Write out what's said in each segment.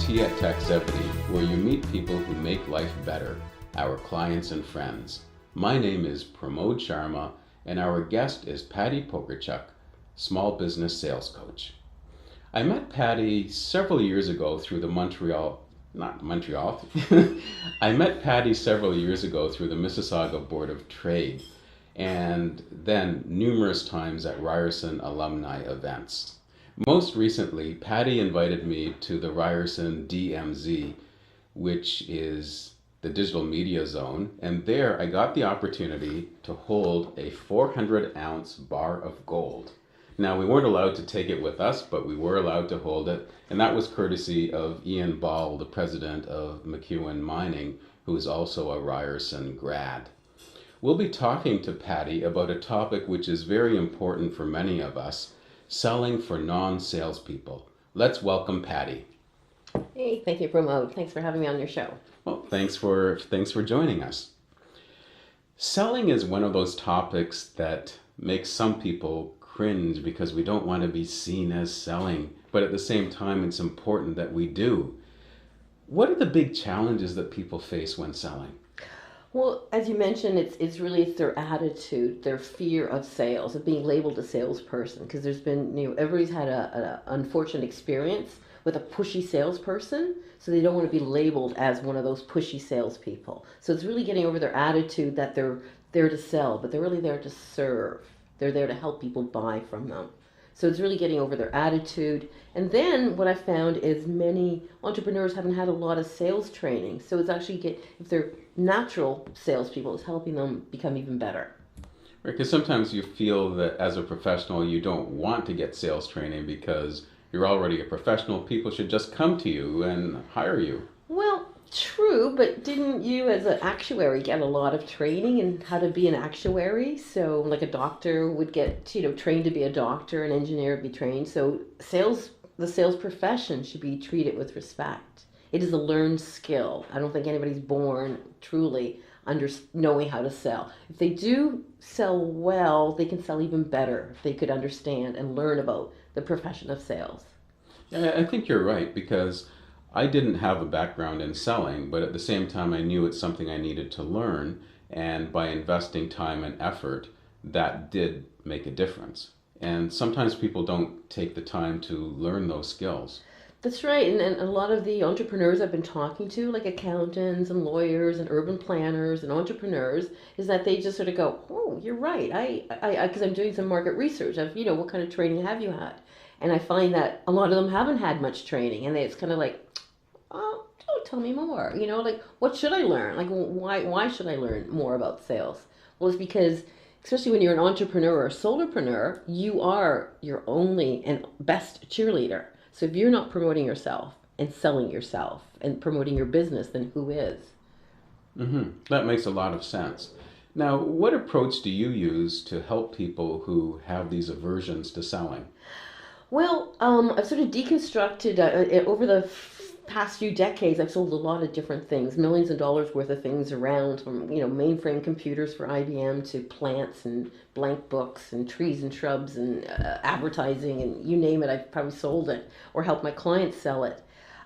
tea at Taxevity, where you meet people who make life better, our clients and friends. My name is Pramod Sharma, and our guest is Patti Pokorchak, small business sales coach. I met Patti several years ago through the I met Patti several years ago through the Mississauga Board of Trade, and then numerous times at Ryerson alumni events. Most recently, Patti invited me to the Ryerson DMZ, which is the digital media zone, and there I got the opportunity to hold a 400-ounce bar of gold. Now, we weren't allowed to take it with us, but we were allowed to hold it, and that was courtesy of Ian Ball, the president of McEwen Mining, who is also a Ryerson grad. We'll be talking to Patti about a topic which is very important for many of us, selling for non-salespeople. Let's welcome Patti. Hey, thank you, Pramod. Thanks for having me on your show. Well, thanks for joining us. Selling is one of those topics that makes some people cringe because we don't want to be seen as selling, but at the same time, it's important that we do. What are the big challenges that people face when selling? Well, as you mentioned, it's really their attitude, their fear of sales, of being labeled a salesperson. Because there's been, everybody's had an unfortunate experience with a pushy salesperson, so they don't want to be labeled as one of those pushy salespeople. So it's really getting over their attitude that they're there to sell, but they're really there to serve. They're there to help people buy from them. So it's really getting over their attitude. And then what I found is many entrepreneurs haven't had a lot of sales training. So it's actually, if they're natural salespeople, it's helping them become even better. Right, because sometimes you feel that as a professional, you don't want to get sales training because you're already a professional. People should just come to you and hire you. Well, true, but didn't you as an actuary get a lot of training in how to be an actuary? So like a doctor would get, trained to be a doctor, an engineer would be trained. So the sales profession should be treated with respect. It is a learned skill. I don't think anybody's born truly knowing how to sell. If they do sell well, they can sell even better if they could understand and learn about the profession of sales. Yeah, I think you're right, because I didn't have a background in selling, but at the same time I knew it's something I needed to learn, and by investing time and effort, that did make a difference. And sometimes people don't take the time to learn those skills. That's right, and a lot of the entrepreneurs I've been talking to, like accountants and lawyers and urban planners and entrepreneurs, is that they just sort of go, "Oh, you're right." Because I'm doing some market research of, what kind of training have you had? And I find that a lot of them haven't had much training, and it's kind of like, "Oh, don't tell me more." Like, what should I learn? Like, why should I learn more about sales? Well, it's because, especially when you're an entrepreneur or a solopreneur, you are your only and best cheerleader. So if you're not promoting yourself and selling yourself and promoting your business, then who is? That makes a lot of sense. Now, what approach do you use to help people who have these aversions to selling? Well, I've sort of deconstructed over the past few decades. I've sold a lot of different things, millions of dollars worth of things around, from mainframe computers for IBM to plants and blank books and trees and shrubs and advertising, and you name it, I've probably sold it or helped my clients sell it.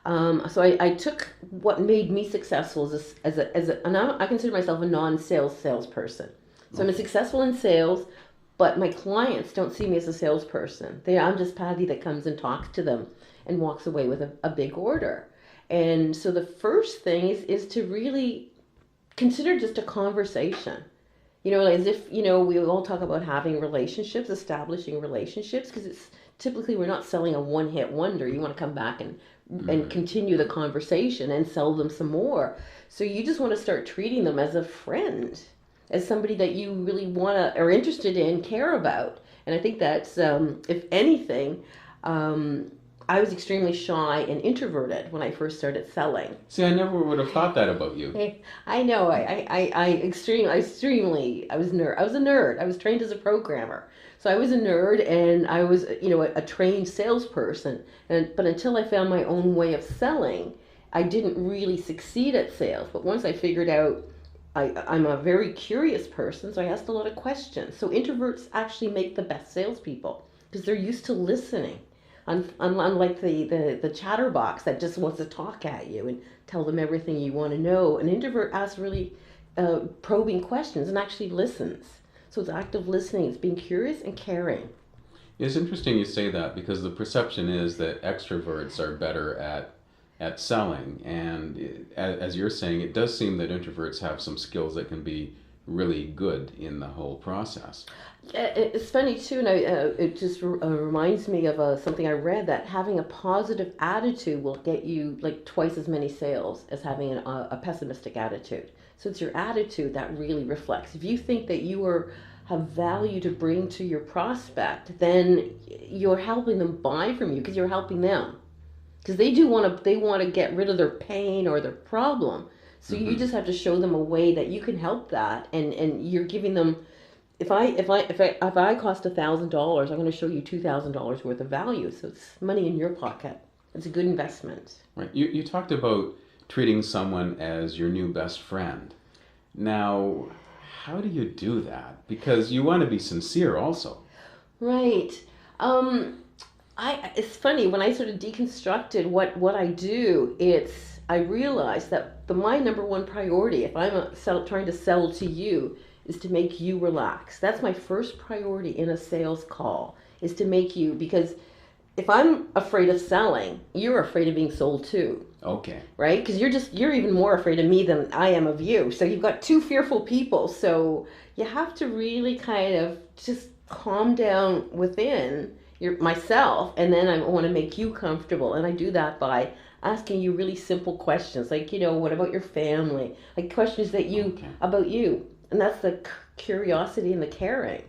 So I took what made me successful and I consider myself a non-sales salesperson. So I'm successful in sales, but my clients don't see me as a salesperson. I'm just Patti that comes and talks to them and walks away with a big order. And so the first thing is to really consider just a conversation. As if, we all talk about having relationships, establishing relationships, because it's typically we're not selling a one-hit wonder. You want to come back and continue the conversation and sell them some more. So you just want to start treating them as a friend, as somebody that you really are interested in, care about. And I think that's, if anything, I was extremely shy and introverted when I first started selling. See, I never would have thought that about you. I know. I was a nerd. I was trained as a programmer. So I was a nerd, and I was, a trained salesperson. But until I found my own way of selling, I didn't really succeed at sales. But once I figured out I'm a very curious person, so I asked a lot of questions. So introverts actually make the best salespeople because they're used to listening. Unlike the chatterbox that just wants to talk at you and tell them everything you want to know. An introvert asks really probing questions and actually listens. So it's active listening. It's being curious and caring. It's interesting you say that because the perception is that extroverts are better at selling, and as you're saying, it does seem that introverts have some skills that can be really good in the whole process. It's funny too, and it just reminds me of something I read that having a positive attitude will get you like twice as many sales as having a pessimistic attitude. So it's your attitude that really reflects. If you think that have value to bring to your prospect, then you're helping them buy from you because you're helping them. Because they want to get rid of their pain or their problem. So you Mm-hmm. just have to show them a way that you can help that, and you're giving them. If I cost $1,000, I'm going to show you $2,000 worth of value. So it's money in your pocket. It's a good investment. Right. You talked about treating someone as your new best friend. Now, how do you do that? Because you want to be sincere also. Right. Um, it's funny when I sort of deconstructed what I do. I realized that my number one priority, if I'm trying to sell to you, is to make you relax. That's my first priority in a sales call, is to make you, because if I'm afraid of selling, you're afraid of being sold too, Okay. right? Because you're even more afraid of me than I am of you. So you've got two fearful people. So you have to really kind of just calm down within myself, and then I want to make you comfortable, and I do that by asking you really simple questions, like what about your family, like questions Okay. about you, and that's the curiosity and the caring,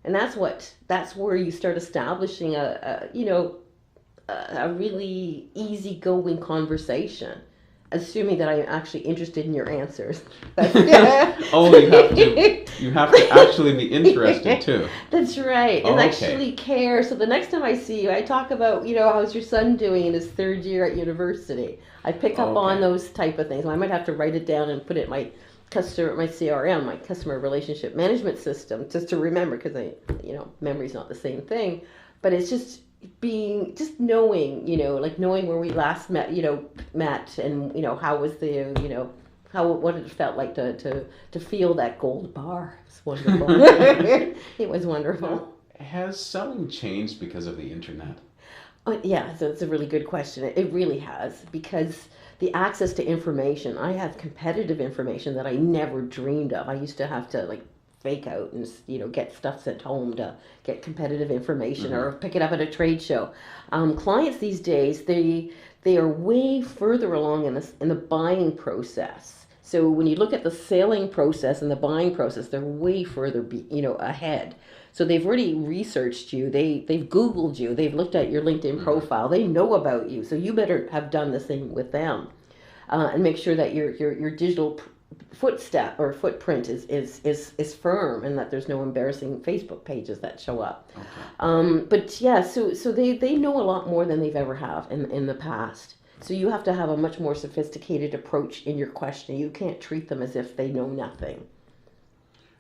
and that's where you start establishing a really easygoing conversation, assuming that I'm actually interested in your answers. Oh, you have to actually be interested too. That's right, and Okay. actually care. So the next time I see you, I talk about, how's your son doing in his third year at university. I pick up on Okay. those type of things. I might have to write it down and put it in my CRM, my customer relationship management system, just to remember, because memory's not the same thing, but it's just knowing, like knowing where we last met, and how was what it felt like to feel that gold bar. It was wonderful. It was wonderful. Now, has selling changed because of the internet? Yeah, so it's a really good question. It really has, because the access to information. I have competitive information that I never dreamed of. I used to have to like fake out and get stuff sent home to get competitive information, Mm-hmm. or pick it up at a trade show. Clients these days, they are way further along in the buying process. So when you look at the selling process and the buying process, they're way further ahead. So they've already researched you. They've Googled you. They've looked at your LinkedIn Mm-hmm. profile. They know about you. So you better have done the same with them, and make sure that your digital footprint is firm, and that there's no embarrassing Facebook pages that show up. Okay. But yeah, so they know a lot more than they've ever have in the past. So you have to have a much more sophisticated approach in your question. You can't treat them as if they know nothing.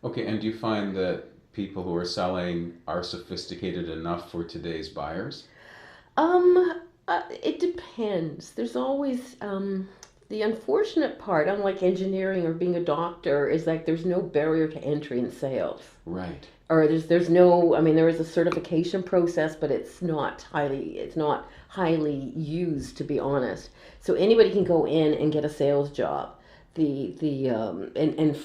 Okay, and do you find that people who are selling are sophisticated enough for today's buyers? It depends. There's always the unfortunate part, unlike engineering or being a doctor, is like there's no barrier to entry in sales. Right. Or there's no, I mean, there is a certification process, but it's not highly used, to be honest. So anybody can go in and get a sales job, the and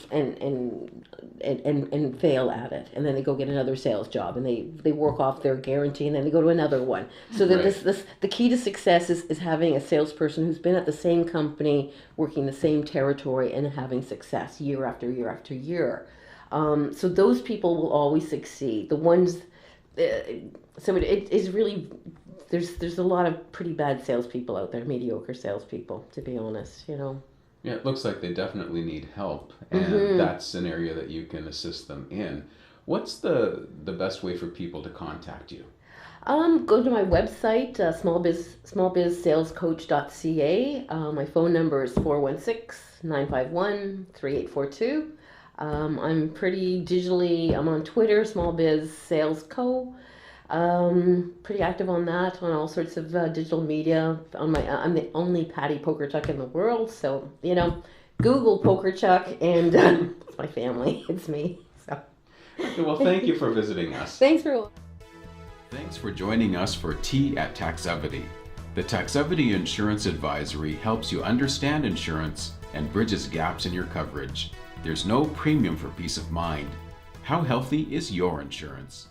fail at it, and then they go get another sales job, and they work off their guarantee, and then they go to another one. So that Right. this the key to success is having a salesperson who's been at the same company, working the same territory, and having success year after year after year. So those people will always succeed. The ones, uh, so it is really, there's a lot of pretty bad salespeople out there, mediocre salespeople, to be honest. Yeah, it looks like they definitely need help, and Mm-hmm. that's an area that you can assist them in. What's the best way for people to contact you? Go to my website, smallbizsalescoach.ca. My phone number is 416-951-3842. I'm pretty digitally, I'm on Twitter, Small Biz Sales Co. Pretty active on that, on all sorts of digital media. I'm the only Patti Pokorchak in the world, so Google Pokorchak, and it's my family. It's me. So Okay, well, thank you for visiting us. thanks for. Thanks for joining us for Tea at Taxevity. The Taxevity Insurance Advisory helps you understand insurance and bridges gaps in your coverage. There's no premium for peace of mind. How healthy is your insurance?